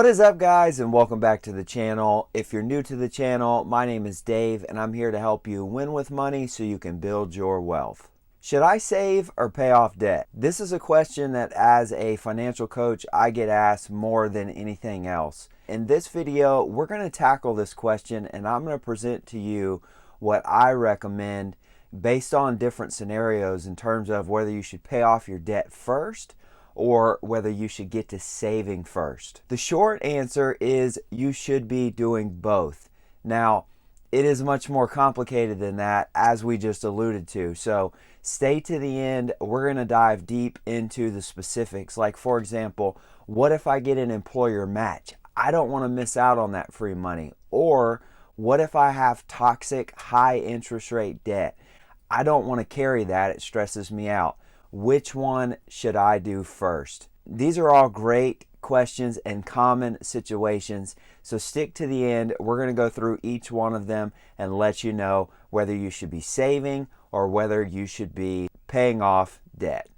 What is up, guys, and welcome back to the channel. If you're new to the channel, my name is Dave and I'm here to help you win with money so you can build your wealth. Should I save or pay off debt? This is a question that as a financial coach I get asked more than anything else. In this video we're going to tackle this question and I'm going to present to you what I recommend based on different scenarios in terms of whether you should pay off your debt first or whether you should get to saving first. The short answer is you should be doing both. Now, it is much more complicated than that, as we just alluded to. So stay to the end. We're going to dive deep into the specifics. Like, for example, what if I get an employer match? I don't want to miss out on that free money. Or what if I have toxic high interest rate debt? I don't want to carry that. It stresses me out. Which one should I do first? These are all great questions and common situations, so stick to the end. We're going to go through each one of them and let you know whether you should be saving or whether you should be paying off debt.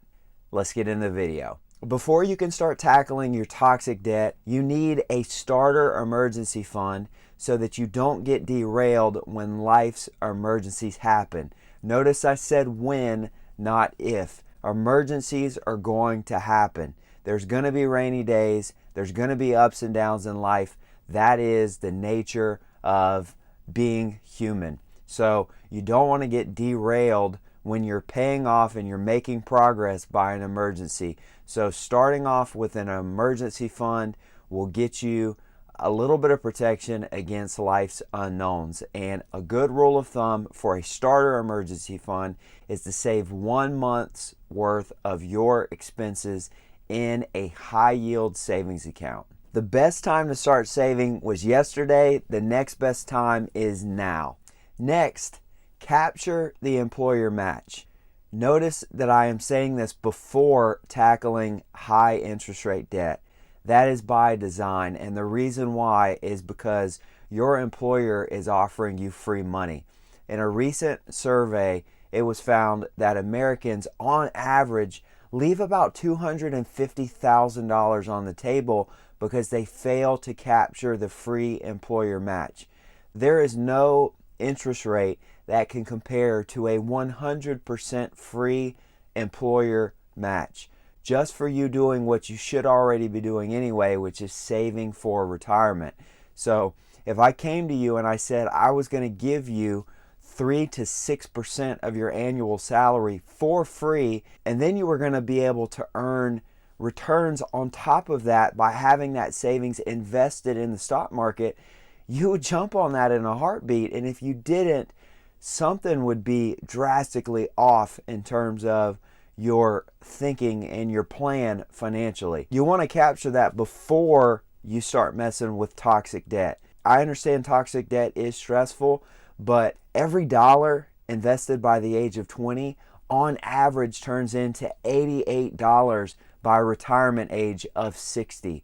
Let's get into the video. Before you can start tackling your toxic debt, you need a starter emergency fund so that you don't get derailed when life's emergencies happen. Notice I said when, not if. Emergencies are going to happen. There's going to be rainy days. There's going to be ups and downs in life. That is the nature of being human. So you don't want to get derailed when you're paying off and you're making progress by an emergency. So starting off with an emergency fund will get you a little bit of protection against life's unknowns. And a good rule of thumb for a starter emergency fund is to save 1 month's worth of your expenses in a high yield savings account. The best time to start saving was yesterday. The next best time is now. Next, capture the employer match. Notice that I am saying this before tackling high interest rate debt. That is by design, and the reason why is because your employer is offering you free money. In a recent survey, it was found that Americans on average leave about $250,000 on the table because they fail to capture the free employer match. There is no interest rate that can compare to a 100% free employer match, just for you doing what you should already be doing anyway, which is saving for retirement. So if I came to you and I said I was going to give you 3 to 6% of your annual salary for free, and then you were going to be able to earn returns on top of that by having that savings invested in the stock market, you would jump on that in a heartbeat. And if you didn't, something would be drastically off in terms of your thinking and your plan financially. You want to capture that before you start messing with toxic debt. I understand toxic debt is stressful, but every dollar invested by the age of 20 on average turns into $88 by retirement age of 60.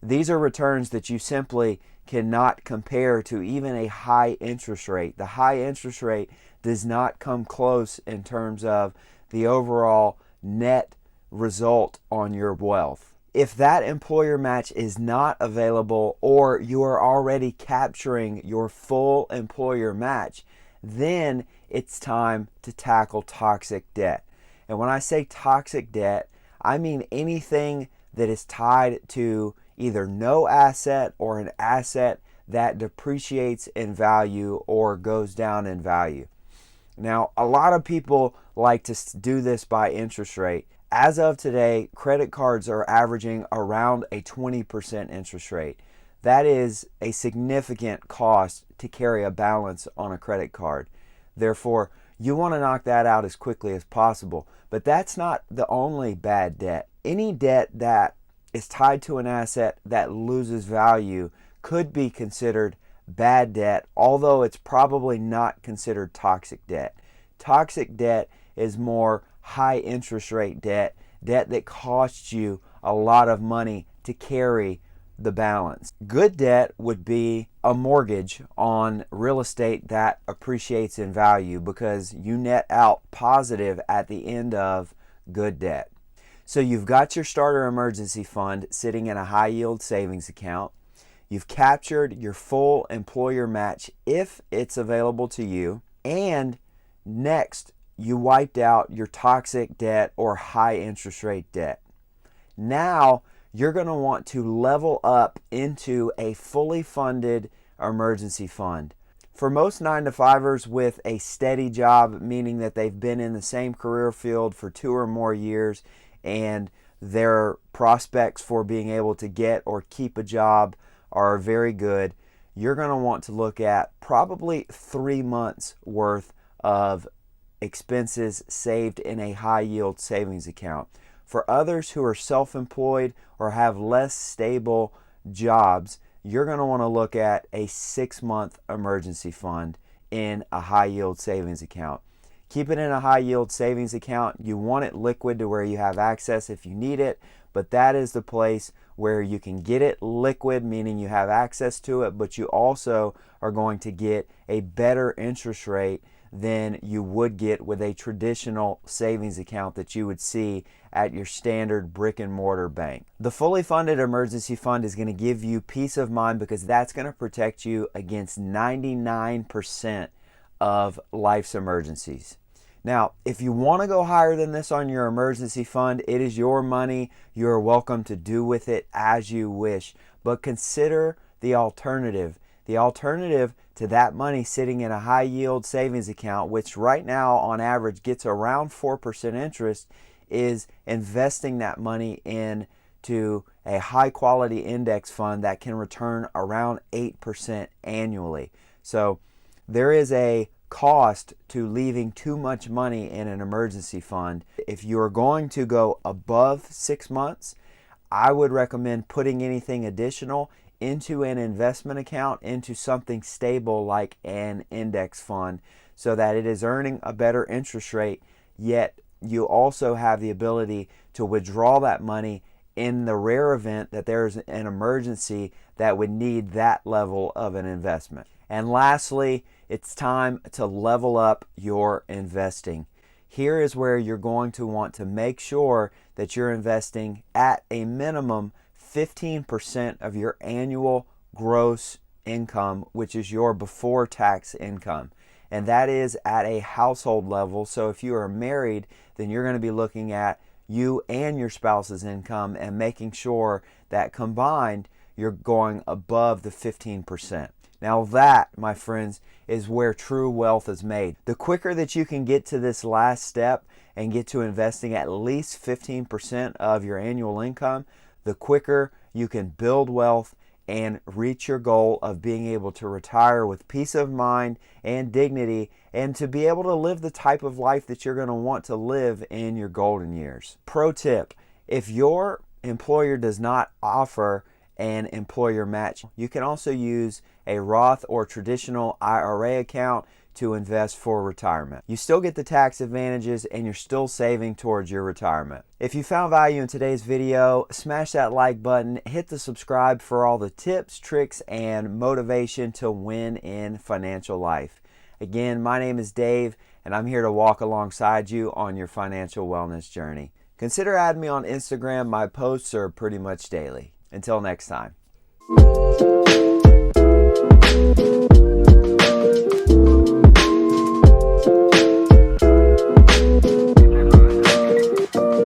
These are returns that you simply cannot compare to even a high interest rate. The high interest rate does not come close in terms of the overall net result on your wealth. If that employer match is not available or you are already capturing your full employer match, then it's time to tackle toxic debt. And when I say toxic debt, I mean anything that is tied to either no asset or an asset that depreciates in value or goes down in value. Now, a lot of people like to do this by interest rate. As of today, credit cards are averaging around a 20% interest rate. That is a significant cost to carry a balance on a credit card. Therefore, you want to knock that out as quickly as possible. But that's not the only bad debt. Any debt that is tied to an asset that loses value could be considered bad debt, although it's probably not considered toxic debt. Toxic debt is more high interest rate debt, debt that costs you a lot of money to carry the balance. Good debt would be a mortgage on real estate that appreciates in value because you net out positive at the end of good debt. So you've got your starter emergency fund sitting in a high yield savings account. You've captured your full employer match if it's available to you. And next, you wiped out your toxic debt or high interest rate debt. Now, you're going to want to level up into a fully funded emergency fund. For most 9-to-5ers with a steady job, meaning that they've been in the same career field for 2 or more years and their prospects for being able to get or keep a job are very good, you're going to want to look at probably 3 months worth of expenses saved in a high yield savings account. For others who are self-employed or have less stable jobs, you're going to want to look at a 6-month emergency fund in a high yield savings account. Keep it in a high yield savings account. You want it liquid to where you have access if you need it, but that is the place where you can get it liquid, meaning you have access to it, but you also are going to get a better interest rate than you would get with a traditional savings account that you would see at your standard brick and mortar bank. The fully funded emergency fund is going to give you peace of mind because that's going to protect you against 99% of life's emergencies. Now, if you want to go higher than this on your emergency fund, it is your money. You are welcome to do with it as you wish. But consider the alternative. The alternative to that money sitting in a high yield savings account, which right now on average gets around 4% interest, is investing that money into a high quality index fund that can return around 8% annually. So there is a cost to leaving too much money in an emergency fund. If you're going to go above 6 months, I would recommend putting anything additional into an investment account, into something stable like an index fund, so that it is earning a better interest rate, yet you also have the ability to withdraw that money in the rare event that there's an emergency that would need that level of an investment. And lastly, it's time to level up your investing. Here is where you're going to want to make sure that you're investing at a minimum 15% of your annual gross income, which is your before tax income. And that is at a household level. So if you are married, then you're going to be looking at you and your spouse's income and making sure that combined you're going above the 15%. Now that, my friends, is where true wealth is made. The quicker that you can get to this last step and get to investing at least 15% of your annual income, the quicker you can build wealth and reach your goal of being able to retire with peace of mind and dignity, and to be able to live the type of life that you're going to want to live in your golden years. Pro tip: if your employer does not offer an employer match, you can also use a Roth or traditional IRA account to invest for retirement. You still get the tax advantages and you're still saving towards your retirement. If you found value in today's video, smash that like button, hit the subscribe for all the tips, tricks, and motivation to win in financial life. Again, my name is Dave, and I'm here to walk alongside you on your financial wellness journey. Consider adding me on Instagram. My posts are pretty much daily. Until next time.